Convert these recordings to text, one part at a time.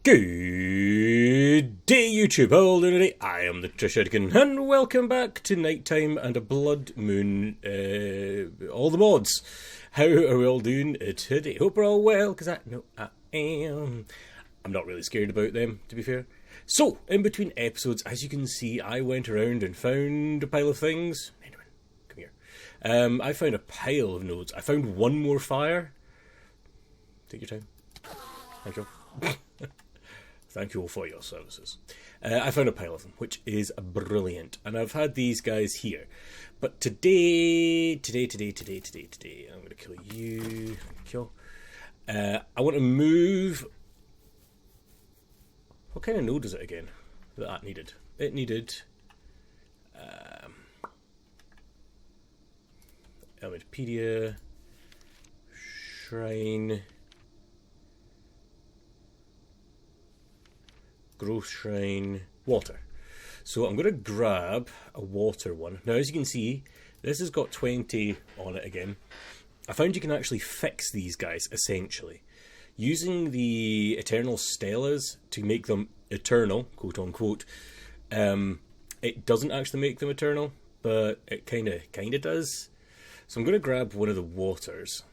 Good day, YouTube. Hello, Lunity. I am the Trishurkin, and welcome back to Nighttime and a Blood Moon. All the mods. How are we all doing today? Hope we're all well, because I know I am. I'm not really scared about them, to be fair. So, in between episodes, as you can see, I went around and found a pile of things. Anyway, come here. I found a pile of nodes. I found one more fire. Take your time. Thank you. Thank you all for your services. I found a pile of them, which is brilliant. And I've had these guys here. But today, I'm going to kill you. Kill. I want to move... What kind of node is it again that needed? It needed... Elementopedia... Shrine... Growth Shrine, water. So I'm going to grab a water one. Now, as you can see, this has got 20 on it again. I found you can actually fix these guys, essentially. Using the Eternal Stellas to make them eternal, quote unquote, it doesn't actually make them eternal, but it kind of does. So I'm going to grab one of the waters,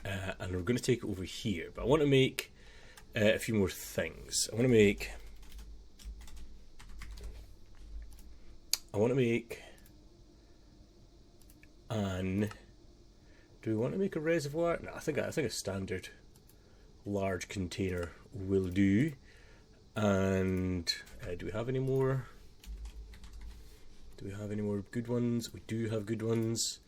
and we're going to take it over here. But I want to make a few more things. I want to make an... Do we want to make a reservoir? No, I think a standard large container will do. And do we have any more? Do we have any more good ones? We do have good ones.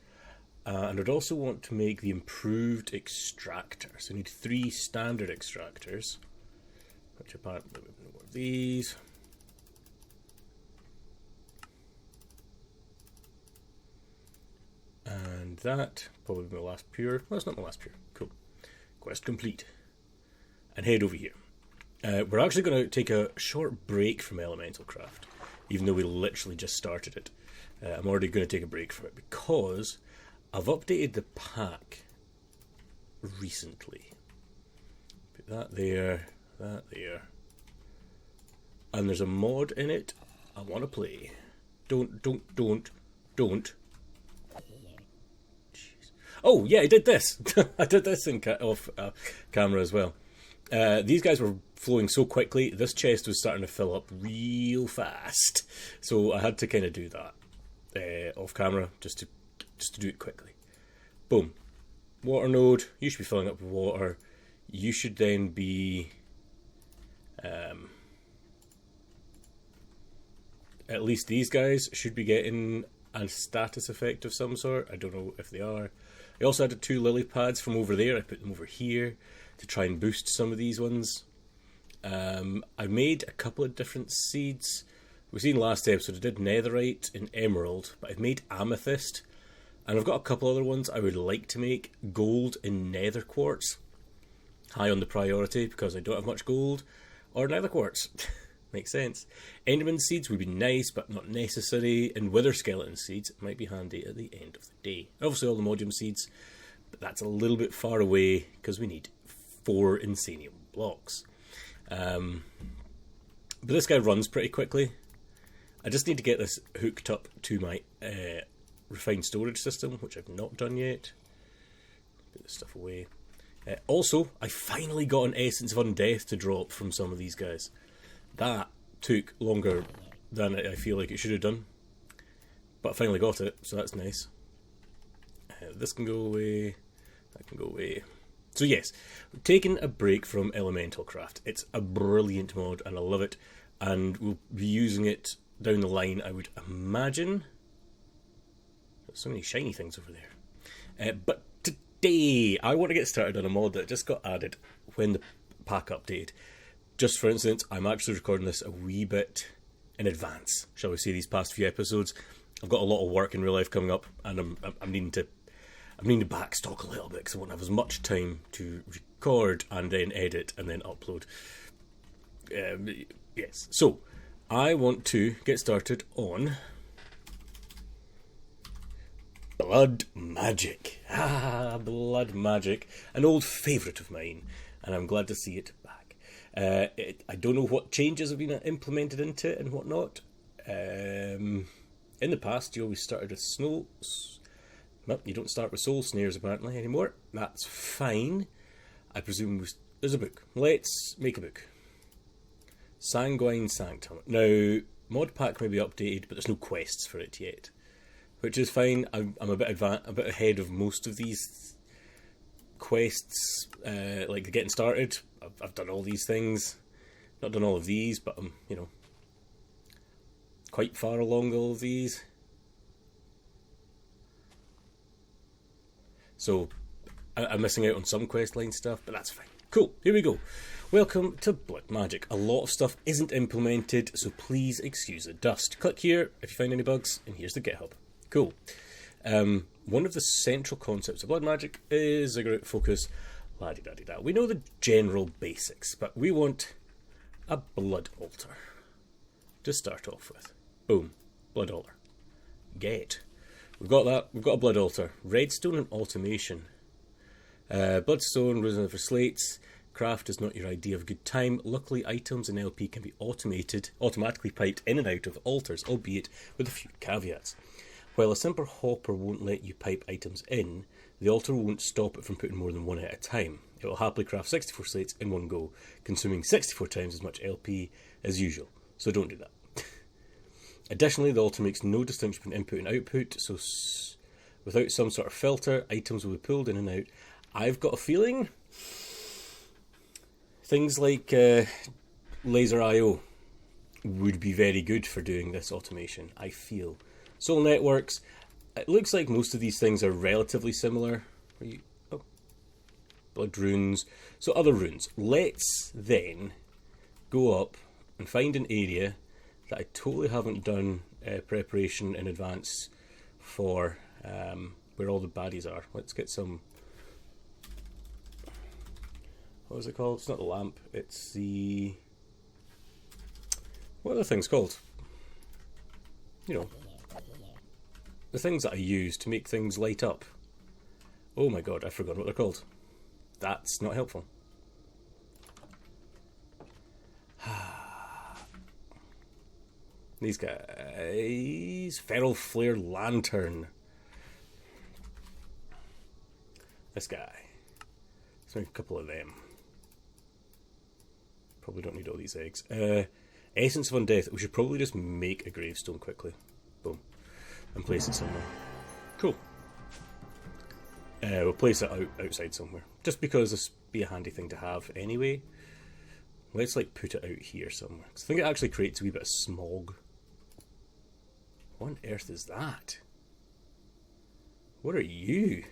And I'd also want to make the improved extractor. So I need 3 standard extractors, which apparently we have no more of these. And that, probably my last pure. Well, it's not my last pure. Cool. Quest complete. And head over here. We're actually going to take a short break from Elemental Craft, even though we literally just started it. I'm already going to take a break from it because I've updated the pack recently. Put that there, that there. And there's a mod in it I want to play. Don't. Oh, yeah, I did this. I did this off camera as well. These guys were flowing so quickly, this chest was starting to fill up real fast. So I had to kind of do that off camera, just to do it quickly. Boom. Water node, you should be filling up with water. You should then be... at least these guys should be getting a status effect of some sort. I don't know if they are. I also added 2 lily pads from over there. I put them over here to try and boost some of these ones. I made a couple of different seeds. We've seen last episode I did netherite and emerald, but I've made amethyst. And I've got a couple other ones I would like to make. Gold and nether quartz. High on the priority because I don't have much gold or nether quartz. Makes sense. Enderman seeds would be nice, but not necessary. And wither skeleton seeds might be handy at the end of the day. Obviously all the modium seeds, but that's a little bit far away because we need 4 insanium blocks. But this guy runs pretty quickly. I just need to get this hooked up to my refined storage system, which I've not done yet. Put this stuff away. Also, I finally got an Essence of Undeath to drop from some of these guys. That took longer than I feel like it should have done. But I finally got it, so that's nice. This can go away. That can go away. So yes, taking a break from Elemental Craft. It's a brilliant mod and I love it. And we'll be using it down the line, I would imagine. There's so many shiny things over there. But today, I want to get started on a mod that just got added when the pack updated. Just for instance, I'm actually recording this a wee bit in advance, shall we say, these past few episodes. I've got a lot of work in real life coming up, and I'm needing to backstock a little bit because I won't have as much time to record and then edit and then upload. Yes, so I want to get started on Blood Magic. Blood Magic, an old favourite of mine, and I'm glad to see it back. I don't know what changes have been implemented into it and whatnot. In the past, you always started with snow. Well, you don't start with soul snares apparently anymore. That's fine. I presume there's a book. Let's make a book. Sanguine Sanctum. Now, Modpack may be updated, but there's no quests for it yet, which is fine. I'm a bit ahead of most of these quests, like getting started. I've done all these things. Not done all of these, but I'm, quite far along all of these. So, I'm missing out on some questline stuff, but that's fine. Cool, here we go. Welcome to Blood Magic. A lot of stuff isn't implemented, so please excuse the dust. Click here if you find any bugs, and here's the GitHub. Cool. One of the central concepts of Blood Magic is ziggurat focus, la-di-da-di-da. We know the general basics, but we want a blood altar to start off with. Boom, blood altar. Get. We've got that. We've got a blood altar. Redstone and automation. Bloodstone, risen for slates. Craft is not your idea of good time. Luckily, items in LP can be automatically piped in and out of altars, albeit with a few caveats. While a simple hopper won't let you pipe items in, the altar won't stop it from putting more than one at a time. It will happily craft 64 slates in one go, consuming 64 times as much LP as usual. So don't do that. Additionally, the altar makes no distinction between input and output, so without some sort of filter, items will be pulled in and out. I've got a feeling things like laser IO would be very good for doing this automation, I feel. Soul networks, it looks like most of these things are relatively similar. Blood runes, so other runes. Let's then go up and find an area that I totally haven't done preparation in advance for, where all the baddies are. Let's get some... What was it called? It's not the lamp, it's the... What are the things called? The things that I use to make things light up. Oh my god, I've forgotten what they're called. That's not helpful. These guys... Feral Flare Lantern. This guy. Let's make a couple of them. Probably don't need all these eggs. Essence of Undeath. We should probably just make a gravestone quickly. Boom. And place it somewhere. Cool. We'll place it outside somewhere. Just because this would be a handy thing to have anyway. Let's put it out here somewhere. Because I think it actually creates a wee bit of smog. What on earth is that? What are you?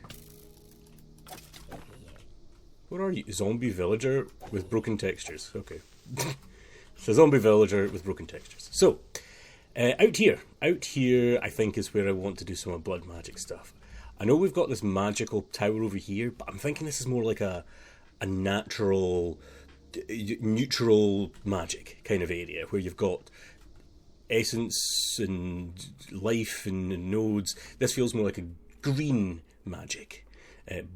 What are you? Zombie villager with broken textures. Okay. It's a zombie villager with broken textures. So, out here I think is where I want to do some of Blood Magic stuff. I know we've got this magical tower over here, but I'm thinking this is more like a natural, neutral magic kind of area, where you've got essence and life and nodes. This feels more like a green magic.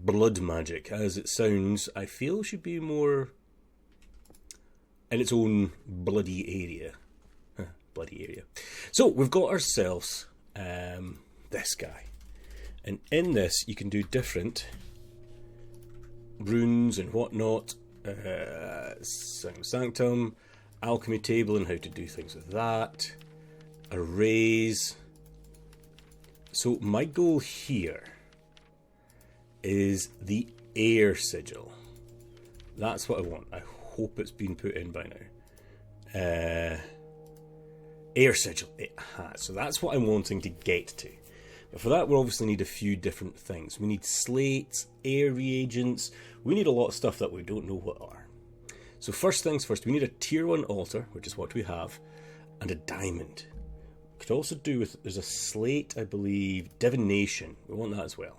Blood magic, as it sounds, I feel should be more in its own bloody area. Bloody area. So, we've got ourselves this guy. And in this, you can do different runes and whatnot. Sanctum, alchemy table and how to do things with that. Arrays. So, my goal here is the air sigil. That's what I want. I hope it's been put in by now. Air sigil. It has. So that's what I'm wanting to get to. But for that, we'll obviously need a few different things. We need slates, air reagents. We need a lot of stuff that we don't know what are. So first things first, we need a tier 1 altar, which is what we have, and a diamond. We could also do with, there's a slate, I believe, divination. We want that as well.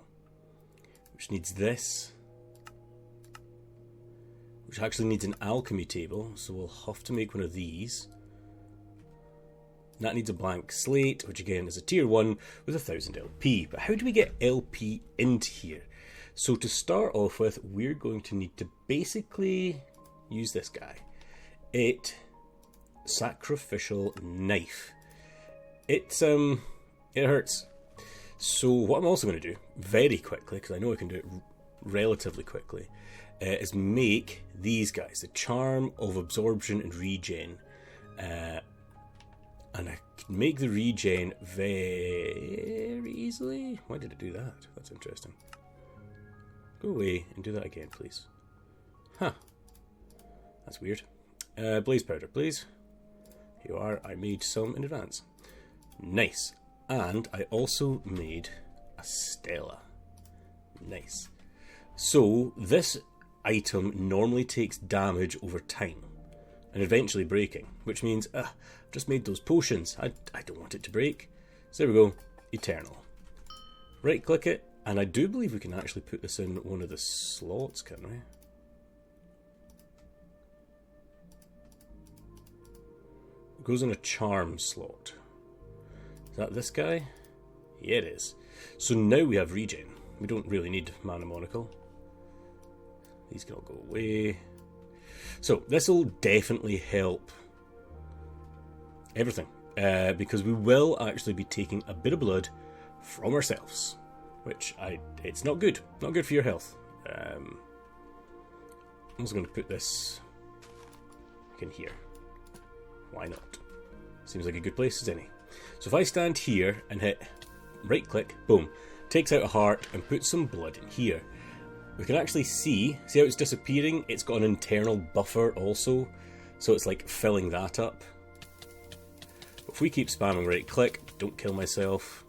Which needs this. Which actually needs an alchemy table, so we'll have to make one of these. That needs a blank slate, which again is a tier 1 with 1000 LP. But how do we get LP into here? So to start off with, we're going to need to basically use this guy. it sacrificial knife. It hurts. So what I'm also going to do very quickly, because I know I can do it relatively quickly, is make these guys the Charm of Absorption and Regen, and I can make the regen very easily. Why did it do that? That's interesting. Go away and do that again, please. Huh. That's weird. Blaze powder, please. Here you are. I made some in advance. Nice. And I also made a Stella. Nice. So, this item normally takes damage over time and eventually breaking, which means I've just made those potions. I don't want it to break. So there we go. Eternal. Right click it, and I do believe we can actually put this in one of the slots, can we? It goes in a charm slot. Is that this guy? Yeah, it is. So now we have regen. We don't really need Mana Monocle. These can all go away. So this will definitely help everything, because we will actually be taking a bit of blood from ourselves, which it's not good. Not good for your health. I'm also going to put this in here. Why not? Seems like a good place as any. So if I stand here and hit right click, boom, takes out a heart and puts some blood in here. We can actually see how it's disappearing? It's got an internal buffer also, so it's like filling that up. But if we keep spamming right click, don't kill myself,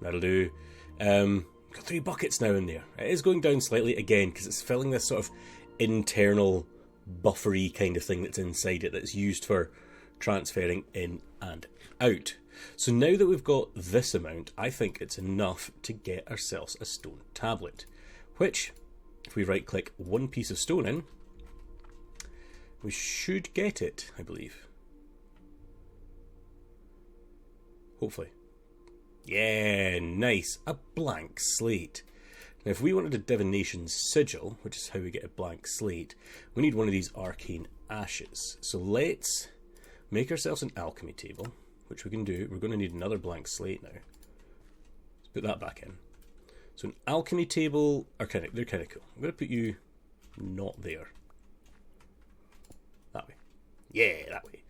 that'll do. Got 3 buckets now in there. It is going down slightly again because it's filling this sort of internal buffery kind of thing that's inside it that's used for transferring in and out. So now that we've got this amount, I think it's enough to get ourselves a stone tablet, which, if we right click one piece of stone in, we should get it, I believe. Hopefully. Yeah, nice. A blank slate. Now if we wanted a divination sigil, which is how we get a blank slate, we need one of these arcane ashes. So let's make ourselves an alchemy table, which we can do. We're going to need another blank slate now. Let's put that back in. So an alchemy table they're kind of cool. I'm going to put you not there. That way. Yeah, that way.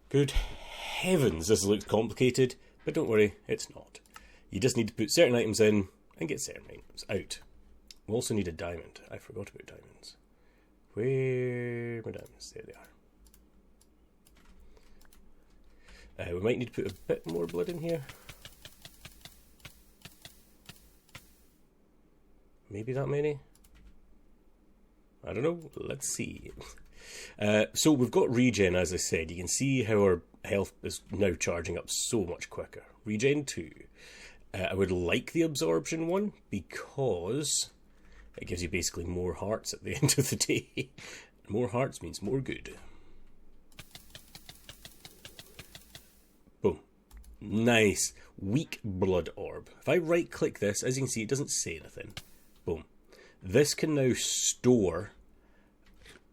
Good heavens, this looks complicated, but don't worry, it's not. You just need to put certain items in and get certain items out. We also need a diamond. I forgot about diamonds. Where are my diamonds? There they are. We might need to put a bit more blood in here. Maybe that many? I don't know. Let's see. So we've got regen, as I said. You can see how our health is now charging up so much quicker. Regen 2. I would like the absorption one because it gives you basically more hearts at the end of the day. More hearts means more good. Boom. Nice. Weak blood orb. If I right click this, as you can see, it doesn't say anything. Boom. This can now store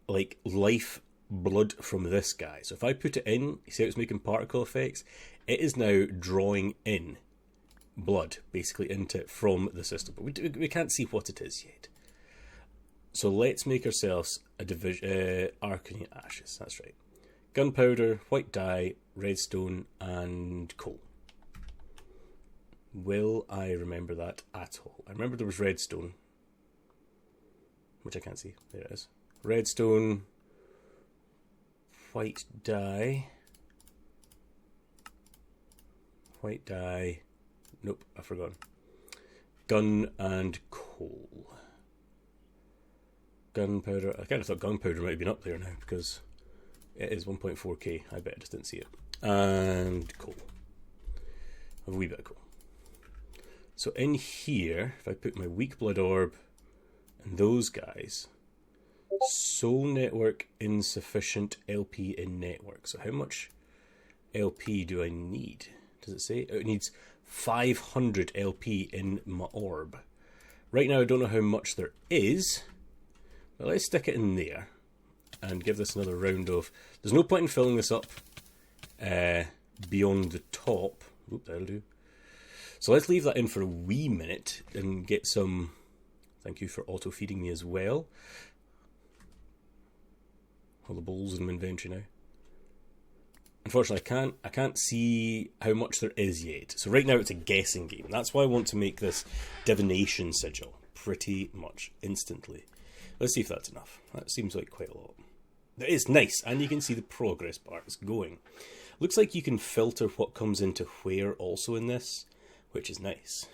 like life blood from this guy. So if I put it in, you see how it's making particle effects? It is now drawing in blood basically into it from the system. But we can't see what it is yet. So let's make ourselves a arcane ashes. That's right. Gunpowder, white dye, redstone, and coal. Will I remember that at all? I remember there was redstone, which I can't see. There it is. Redstone, white dye, nope, I've forgotten. Gun and coal. Gunpowder, I kind of thought gunpowder might have been up there now because it is 1.4k. I bet I just didn't see it. And coal. A wee bit of coal. So in here, if I put my weak blood orb and those guys, soul network insufficient LP in network. So how much LP do I need? Does it say? Oh, it needs 500 LP in my orb. Right now I don't know how much there is, but let's stick it in there. and give this another round of... There's no point in filling this up beyond the top. Oop, that'll do. So let's leave that in for a wee minute and get some... Thank you for auto-feeding me as well. All the bowls in my inventory now. Unfortunately, I can't see how much there is yet. So right now it's a guessing game. That's why I want to make this divination sigil pretty much instantly. Let's see if that's enough. That seems like quite a lot. It's nice, and you can see the progress bar is going. Looks like you can filter what comes into where also in this, which is nice.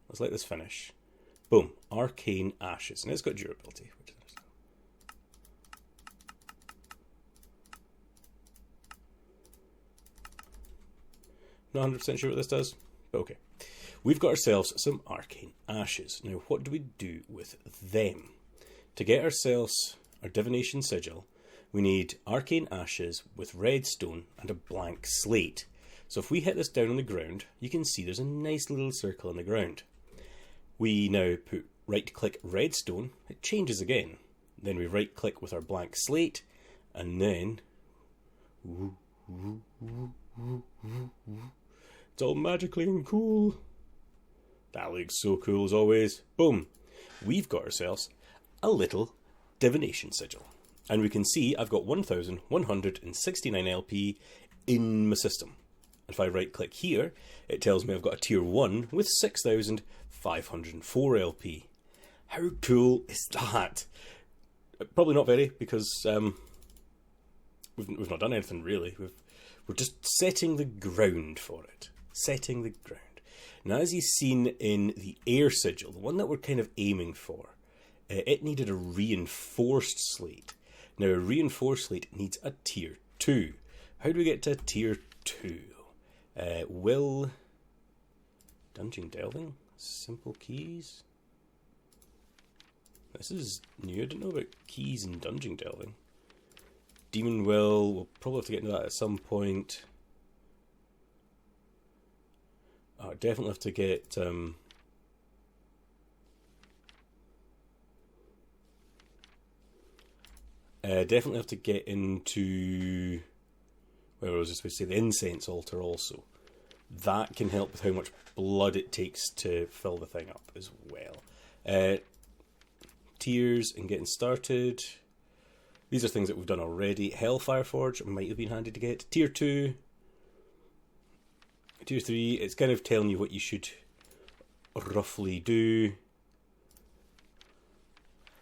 Let's let this finish. Boom. Arcane Ashes. And it's got durability, which is nice. Not 100% sure what this does, but okay. We've got ourselves some Arcane Ashes. Now, what do we do with them? To get ourselves our Divination Sigil, we need Arcane Ashes with redstone and a blank slate. So if we hit this down on the ground, you can see there's a nice little circle on the ground. We now put right-click redstone, it changes again. Then we right-click with our blank slate, and then... It's all magically and cool. That looks so cool as always. Boom. We've got ourselves a little divination sigil. And we can see I've got 1,169 LP in my system. If I right click here, it tells me I've got a tier 1 with 6,504 LP. How cool is that? Probably not very, because we've not done anything really. We're just setting the ground for it. Setting the ground. Now, as you've seen in the air sigil, the one that we're kind of aiming for, it needed a reinforced slate. Now, a reinforced slate needs a tier 2. How do we get to tier 2? Will Dungeon Delving? Simple keys? This is new. I didn't know about keys in Dungeon Delving. Demon Will, we'll probably have to get into that at some point. I definitely have to get... definitely have to get into... Well, I was just going to say the incense altar also. That can help with how much blood it takes to fill the thing up as well. Tiers and getting started. These are things that we've done already. Hellfire Forge might have been handy to get. Tier 2. Tier 3, it's kind of telling you what you should roughly do.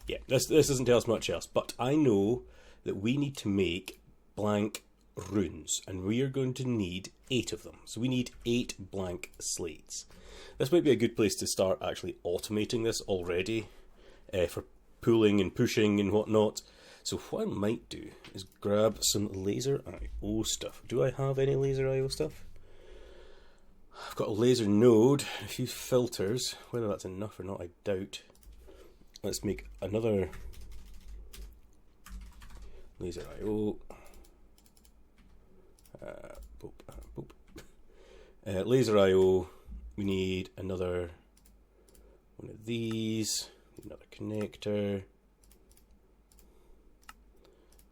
Yeah, this doesn't tell us much else, but I know that we need to make blank runes, and we are going to need 8 of them. So we need 8 blank slates. This might be a good place to start actually automating this already for pulling and pushing and whatnot. So what I might do is grab some laser IO stuff. Do I have any laser IO stuff? I've got a laser node, a few filters. Whether that's enough or not, I doubt. Let's make another laser IO. Laser IO. We need another one of these. Another connector.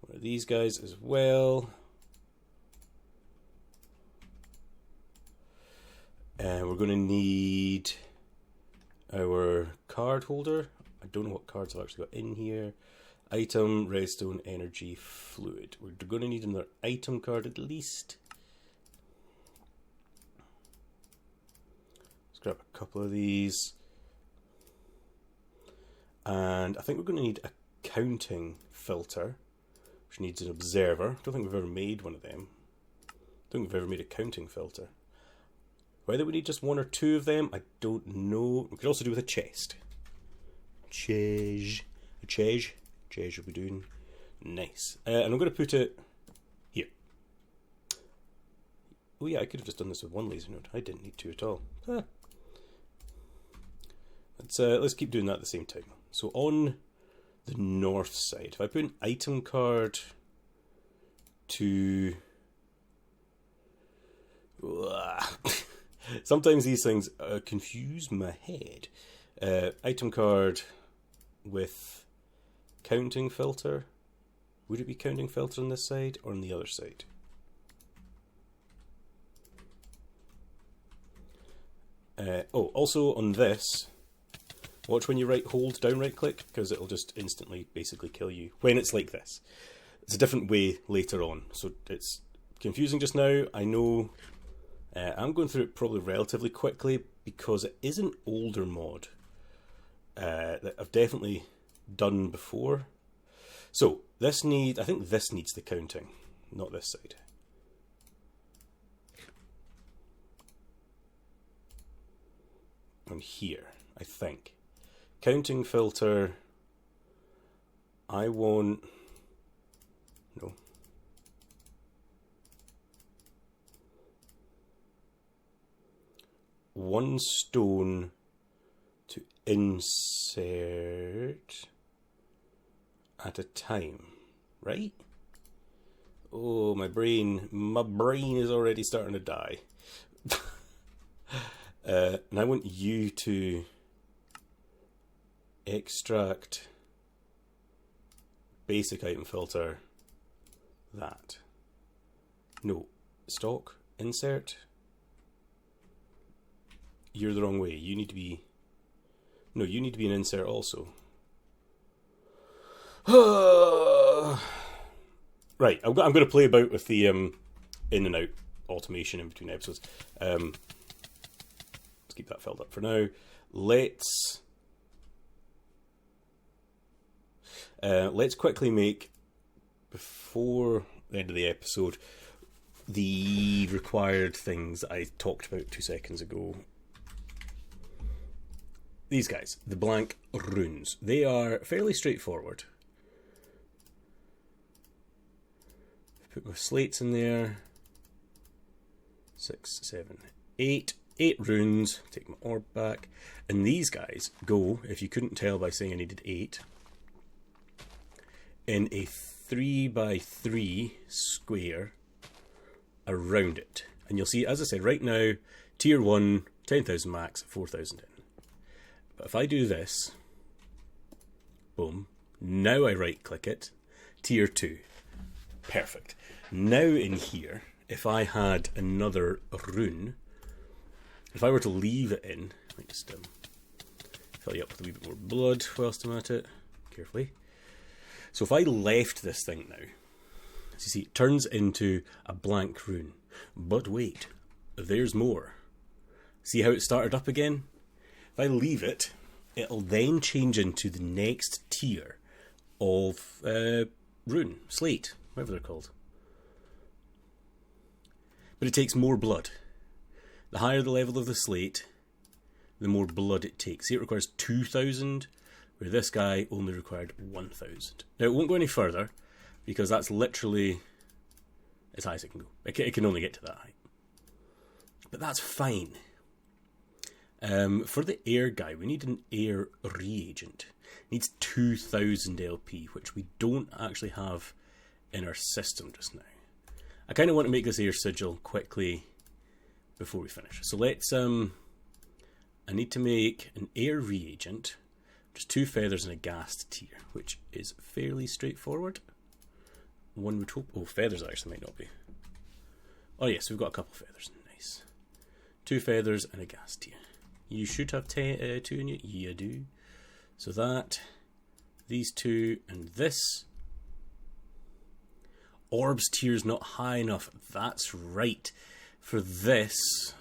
One of these guys as well. And we're going to need our card holder. I don't know what cards I've actually got in here. Item, redstone, energy, fluid. We're going to need another item card at least. Let's grab a couple of these. And I think we're going to need a counting filter, which needs an observer. I don't think we've ever made one of them. I don't think we've ever made a counting filter. Whether we need just 1 or 2 of them, I don't know. We could also do with a chest. Chest will be doing nice. And I'm going to put it here. Oh yeah, I could have just done this with 1 laser node. I didn't need 2 at all. Let's keep doing that at the same time. So on the north side, if I put an item card to... Sometimes these things confuse my head. Item card with counting filter Would it be counting filter on this side or on the other side? Also on this, watch when you hold down right click, because it'll just instantly basically kill you when it's like this. It's a different way later on, so it's confusing just now, I know. I'm going through it probably relatively quickly because it is an older mod that I've definitely done before. So I think this needs the counting, not this side. On here, I think. Counting filter, I want, no. One stone to insert at a time, right? Oh, my brain is already starting to die. And I want you to extract basic item filter that. No, stock, insert. You're the wrong way. You need to be... No, you need to be an insert also. Right, I'm going to play about with the in and out automation in between episodes. Let's keep that filled up for now. Let's quickly make, before the end of the episode, the required things I talked about 2 seconds ago. These guys, the blank runes. They are fairly straightforward. Put my slates in there. 6, 7, 8. 8 runes. Take my orb back. And these guys go, if you couldn't tell by saying I needed 8, in a 3x3 square around it. And you'll see, as I said, right now, tier 1, 10,000 max, 4,000 in. But if I do this, boom, now I right click it, tier 2. Perfect. Now in here, if I had another rune, if I were to leave it in, I might just fill you up with a wee bit more blood whilst I'm at it, carefully. So if I left this thing now, as you see, it turns into a blank rune. But wait, there's more. See how it started up again? If I leave it, it'll then change into the next tier of rune, slate, whatever they're called. But it takes more blood. The higher the level of the slate, the more blood it takes. See, it requires 2,000, where this guy only required 1,000. Now, it won't go any further, because that's literally as high as it can go. It can only get to that height. But that's fine. For the air guy, we need an air reagent. It needs 2,000 LP, which we don't actually have in our system just now. I kind of want to make this air sigil quickly before we finish. So let's, I need to make an air reagent, just 2 feathers and a ghast tier, which is fairly straightforward. One would hope. Oh, feathers actually might not be. Oh yes, we've got a couple feathers. Nice. 2 feathers and a ghast tier. You should have 2 in you. You do. So that, these 2, and this. Orbs tier's not high enough. That's right. For this,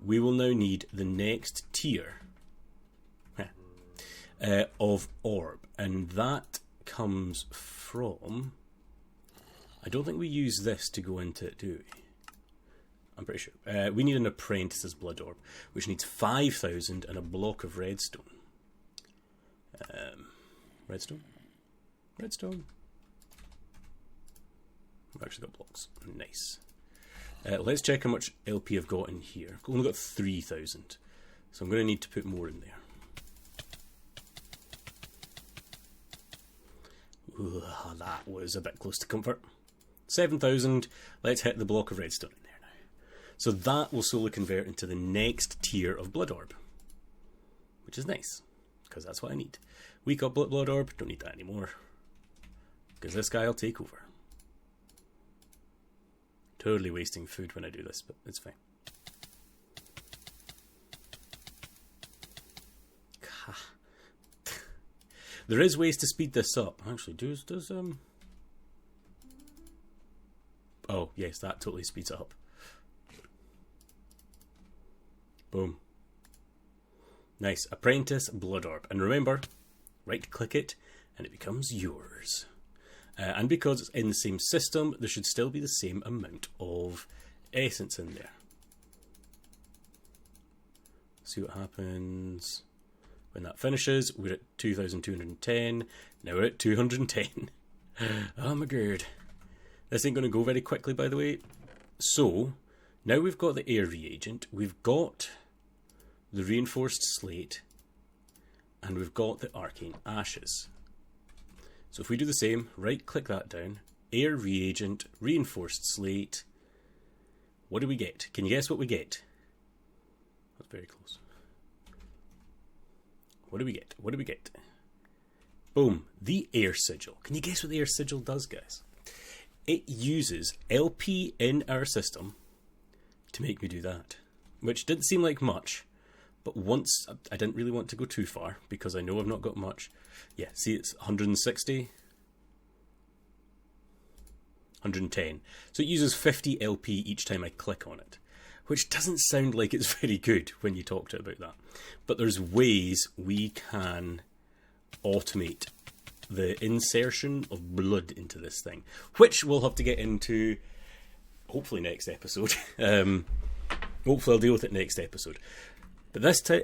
we will now need the next tier of orb. And that comes from... I don't think we use this to go into it, do we? I'm pretty sure. We need an apprentice's blood orb, which needs 5,000 and a block of redstone. Redstone? Redstone. I've actually got blocks. Nice. Let's check how much LP I've got in here. I've only got 3,000. So I'm going to need to put more in there. Ooh, that was a bit close to comfort. 7,000. Let's hit the block of redstone in there now. So that will slowly convert into the next tier of blood orb, which is nice, because that's what I need. We got blood orb, don't need that anymore. because this guy will take over. Totally wasting food when I do this, but it's fine. There is ways to speed this up. Actually, oh, yes, that totally speeds it up. Boom. Nice. Apprentice Blood Orb. And remember, right-click it, and it becomes yours. And because it's in the same system, there should still be the same amount of essence in there. See what happens when that finishes. We're at 2,210. Now we're at 210. Oh my god. This ain't going to go very quickly, by the way. So, now we've got the air reagent. We've got the reinforced slate. And we've got the arcane ashes. So if we do the same, right-click that down. Air reagent, reinforced slate. What do we get? Can you guess what we get? That's very close. What do we get? What do we get? Boom. The air sigil. Can you guess what the air sigil does, guys? It uses LP in our system to make me do that. Which didn't seem like much. But once, I didn't really want to go too far because I know I've not got much. Yeah, see, it's 160. 110. So it uses 50 LP each time I click on it. Which doesn't sound like it's very good when you talk to it about that. But there's ways we can automate the insertion of blood into this thing. Which we'll have to get into, hopefully next episode. Hopefully I'll deal with it next episode. But this time,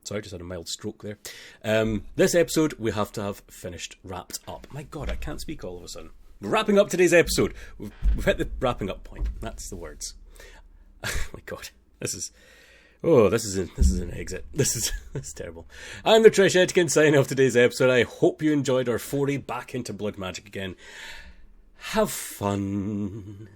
sorry, just had a mild stroke there. This episode we have to have finished, wrapped up. My God, I can't speak all of a sudden. We're wrapping up today's episode. We've hit the wrapping up point. That's the words. Oh my God, this is an exit. This is terrible. I'm the Trish Etkin signing off today's episode. I hope you enjoyed our foray back into blood magic again. Have fun.